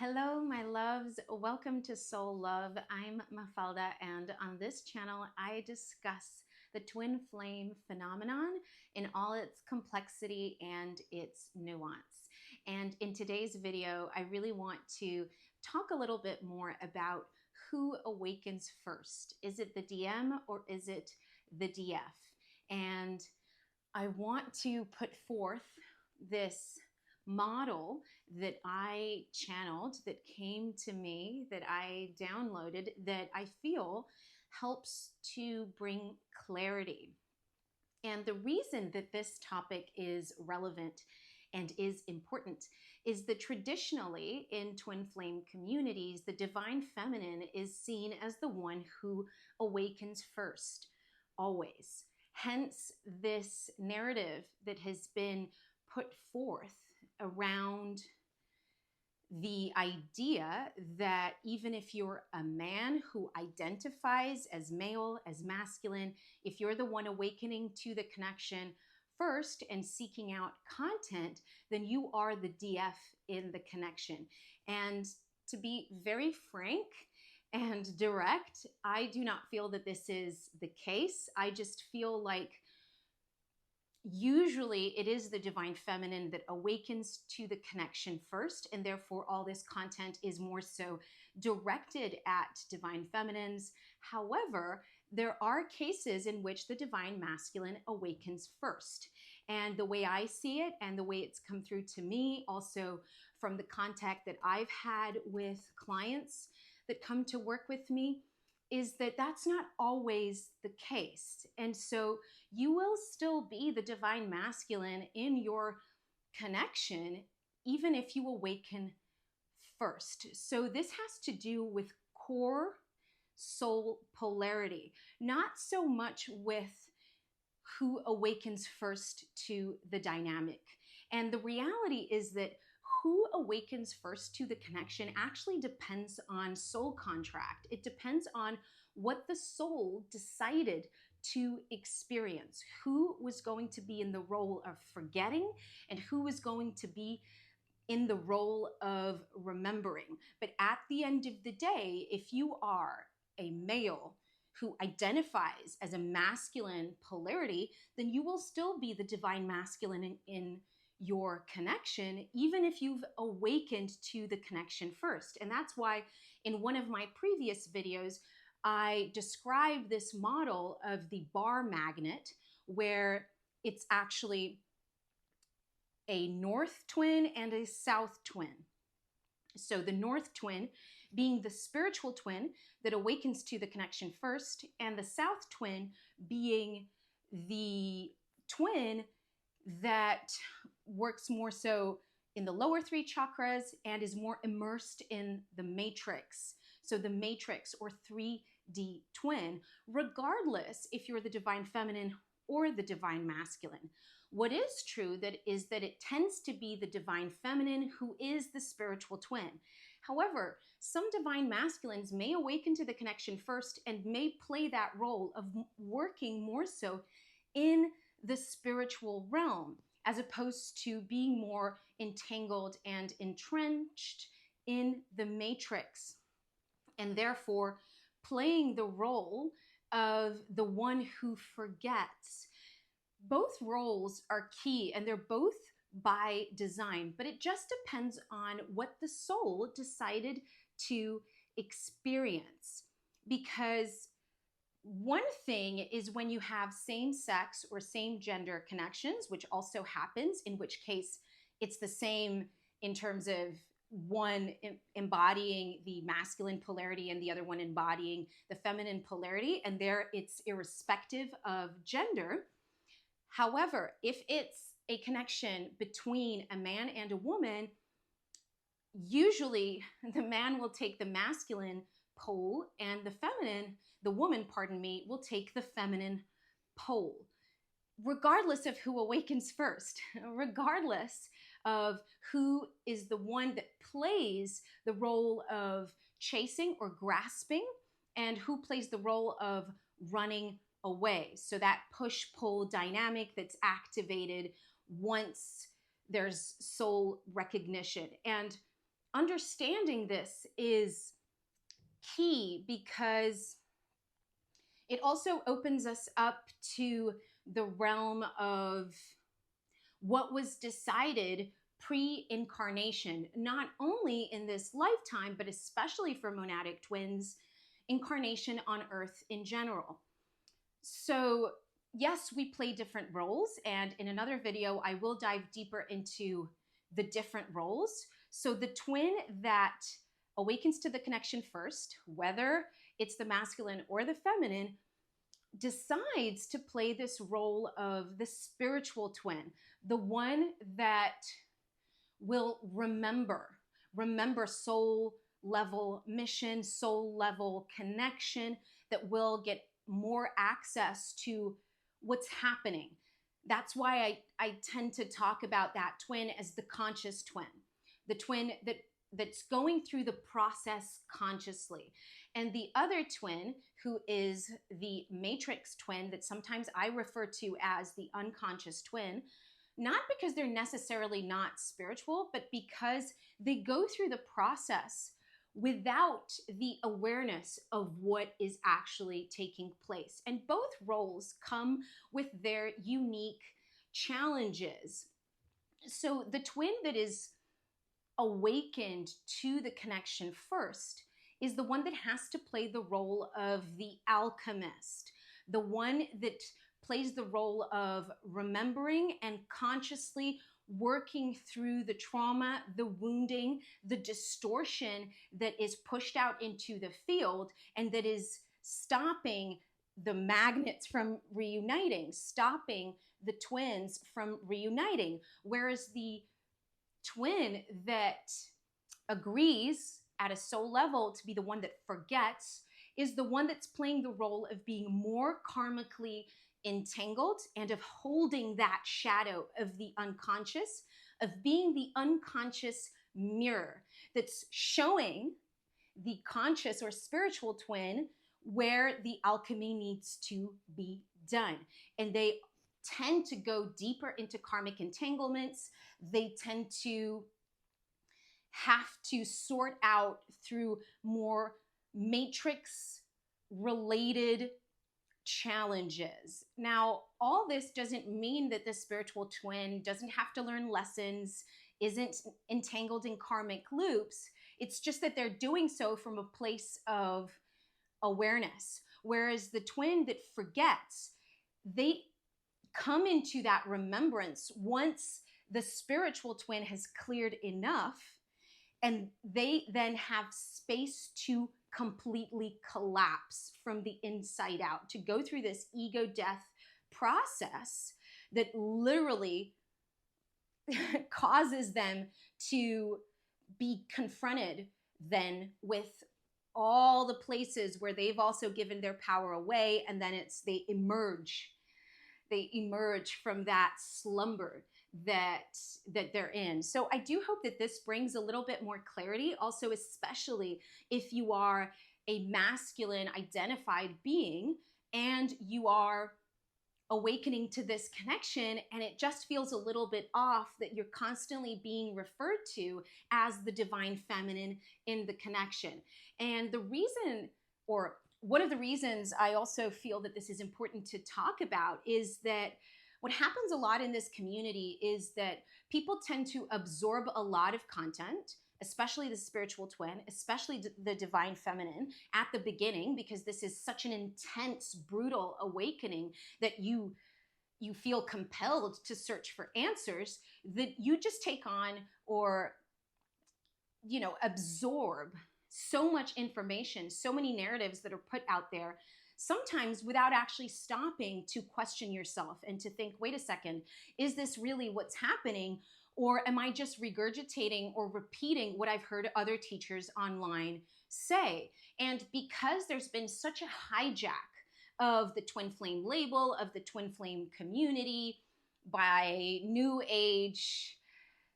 Hello, my loves. Welcome to Soul Love. I'm Mafalda, and on this channel, I discuss the twin flame phenomenon in all its complexity and its nuance. And in today's video, I really want to talk a little bit more about who awakens first. Is it the DM or is it the DF? And I want to put forth this model that I channeled, that came to me, that I downloaded, that I feel helps to bring clarity. And the reason that this topic is relevant and is important is that traditionally in twin flame communities, the divine feminine is seen as the one who awakens first, always. Hence, this narrative that has been put forth around the idea that even if you're a man who identifies as male, as masculine, if you're the one awakening to the connection first and seeking out content, then you are the DF in the connection. And to be very frank and direct, I do not feel that this is the case. I just feel like usually it is the divine feminine that awakens to the connection first, and therefore all this content is more so directed at divine feminines. However, there are cases in which the divine masculine awakens first. And the way I see it and the way it's come through to me, also from the contact that I've had with clients that come to work with me, is that that's not always the case. And so you will still be the divine masculine in your connection, even if you awaken first. So this has to do with core soul polarity, not so much with who awakens first to the dynamic. And the reality is that who awakens first to the connection actually depends on soul contract. It depends on what the soul decided to experience, who was going to be in the role of forgetting and who was going to be in the role of remembering. But at the end of the day, if you are a male who identifies as a masculine polarity, then you will still be the divine masculine in your connection, even if you've awakened to the connection first. And that's why in one of my previous videos, I described this model of the bar magnet, where it's actually a north twin and a south twin. So the north twin being the spiritual twin that awakens to the connection first, and the south twin being the twin that works more so in the lower three chakras and is more immersed in the matrix. So the matrix or 3D twin, regardless if you're the divine feminine or the divine masculine. What is true is that it tends to be the divine feminine who is the spiritual twin. However, some divine masculines may awaken to the connection first and may play that role of working more so in the spiritual realm, as opposed to being more entangled and entrenched in the matrix, and therefore playing the role of the one who forgets. Both roles are key and they're both by design, but it just depends on what the soul decided to experience. Because one thing is when you have same sex or same gender connections, which also happens, in which case it's the same in terms of one embodying the masculine polarity and the other one embodying the feminine polarity, and there it's irrespective of gender. However, if it's a connection between a man and a woman, usually the man will take the masculine pole and the woman, will take the feminine pole, regardless of who awakens first, regardless of who is the one that plays the role of chasing or grasping and who plays the role of running away. So that push-pull dynamic that's activated once there's soul recognition. And understanding this is key because it also opens us up to the realm of what was decided pre-incarnation, not only in this lifetime, but especially for monadic twins, incarnation on Earth in general. So yes, we play different roles, and in another video, I will dive deeper into the different roles. So the twin that awakens to the connection first, whether it's the masculine or the feminine, decides to play this role of the spiritual twin, the one that will remember soul level mission, soul level connection, that will get more access to what's happening. That's why I tend to talk about that twin as the conscious twin, the twin that's going through the process consciously. And the other twin, who is the matrix twin, that sometimes I refer to as the unconscious twin, not because they're necessarily not spiritual, but because they go through the process without the awareness of what is actually taking place. And both roles come with their unique challenges. So the twin that is awakened to the connection first is the one that has to play the role of the alchemist, the one that plays the role of remembering and consciously working through the trauma, the wounding, the distortion that is pushed out into the field and that is stopping the magnets from reuniting, stopping the twins from reuniting. Whereas the twin that agrees at a soul level to be the one that forgets is the one that's playing the role of being more karmically entangled and of holding that shadow of the unconscious, of being the unconscious mirror that's showing the conscious or spiritual twin where the alchemy needs to be done. And they tend to go deeper into karmic entanglements. They tend to have to sort out through more matrix related challenges. Now, all this doesn't mean that the spiritual twin doesn't have to learn lessons, isn't entangled in karmic loops. It's just that they're doing so from a place of awareness. Whereas the twin that forgets, they come into that remembrance once the spiritual twin has cleared enough, and they then have space to completely collapse from the inside out, to go through this ego death process that literally causes them to be confronted then with all the places where they've also given their power away, and then they emerge from that slumber that they're in. So I do hope that this brings a little bit more clarity, also especially if you are a masculine identified being and you are awakening to this connection and it just feels a little bit off that you're constantly being referred to as the divine feminine in the connection. And the reason, or one of the reasons I also feel that this is important to talk about, is that what happens a lot in this community is that people tend to absorb a lot of content, especially the spiritual twin, especially the divine feminine at the beginning, because this is such an intense, brutal awakening that you feel compelled to search for answers, that you just take on or, absorb so much information, so many narratives that are put out there, sometimes without actually stopping to question yourself and to think, wait a second, is this really what's happening? Or am I just regurgitating or repeating what I've heard other teachers online say? And because there's been such a hijack of the twin flame label, of the twin flame community by new age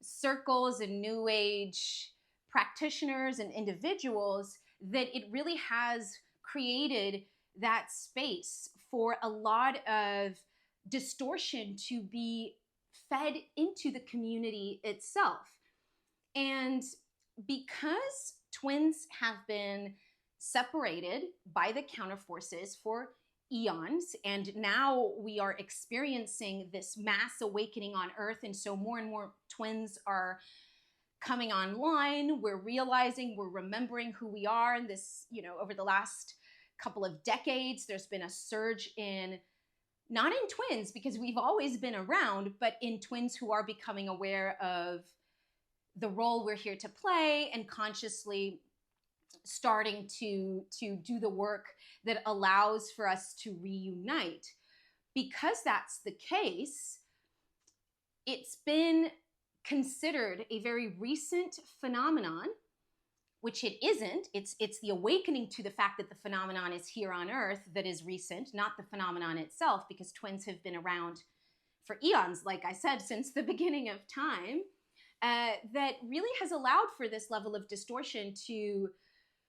circles and new age practitioners and individuals, that it really has created that space for a lot of distortion to be fed into the community itself. And because twins have been separated by the counterforces for eons, and now we are experiencing this mass awakening on Earth, and so more and more twins are coming online. We're realizing, we're remembering who we are. And this, over the last couple of decades, there's been a surge in, not in twins, because we've always been around, but in twins who are becoming aware of the role we're here to play and consciously starting to do the work that allows for us to reunite. Because that's the case, it's been considered a very recent phenomenon, which it isn't. It's the awakening to the fact that the phenomenon is here on Earth that is recent, not the phenomenon itself, because twins have been around for eons, like I said, since the beginning of time, that really has allowed for this level of distortion to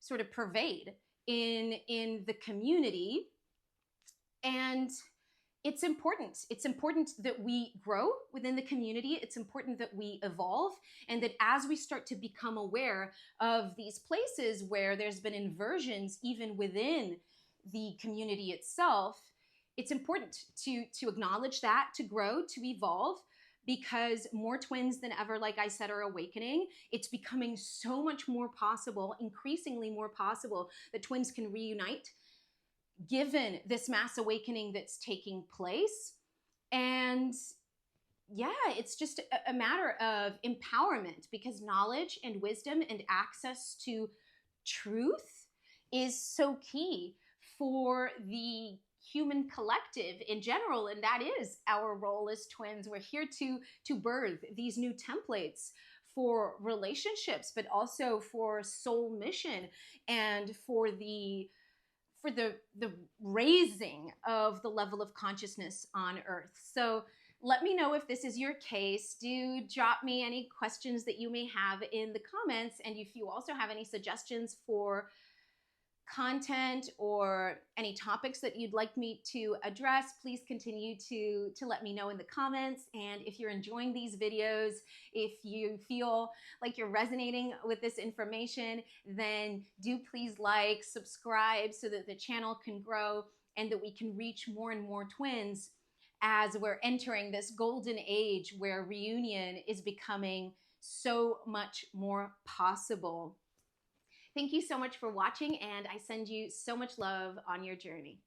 sort of pervade in the community. And it's important. It's important that we grow within the community. It's important that we evolve, and that as we start to become aware of these places where there's been inversions even within the community itself, it's important to acknowledge that, to grow, to evolve, because more twins than ever, like I said, are awakening. It's becoming so much more possible, increasingly more possible, that twins can reunite given this mass awakening that's taking place. And yeah, it's just a matter of empowerment, because knowledge and wisdom and access to truth is so key for the human collective in general. And that is our role as twins. We're here to birth these new templates for relationships, but also for soul mission and for the raising of the level of consciousness on Earth. So let me know if this is your case. Do drop me any questions that you may have in the comments. And if you also have any suggestions for content or any topics that you'd like me to address, please continue to let me know in the comments. And if you're enjoying these videos, if you feel like you're resonating with this information, then do please like, subscribe, so that the channel can grow and that we can reach more and more twins as we're entering this golden age where reunion is becoming so much more possible. Thank you so much for watching, and I send you so much love on your journey.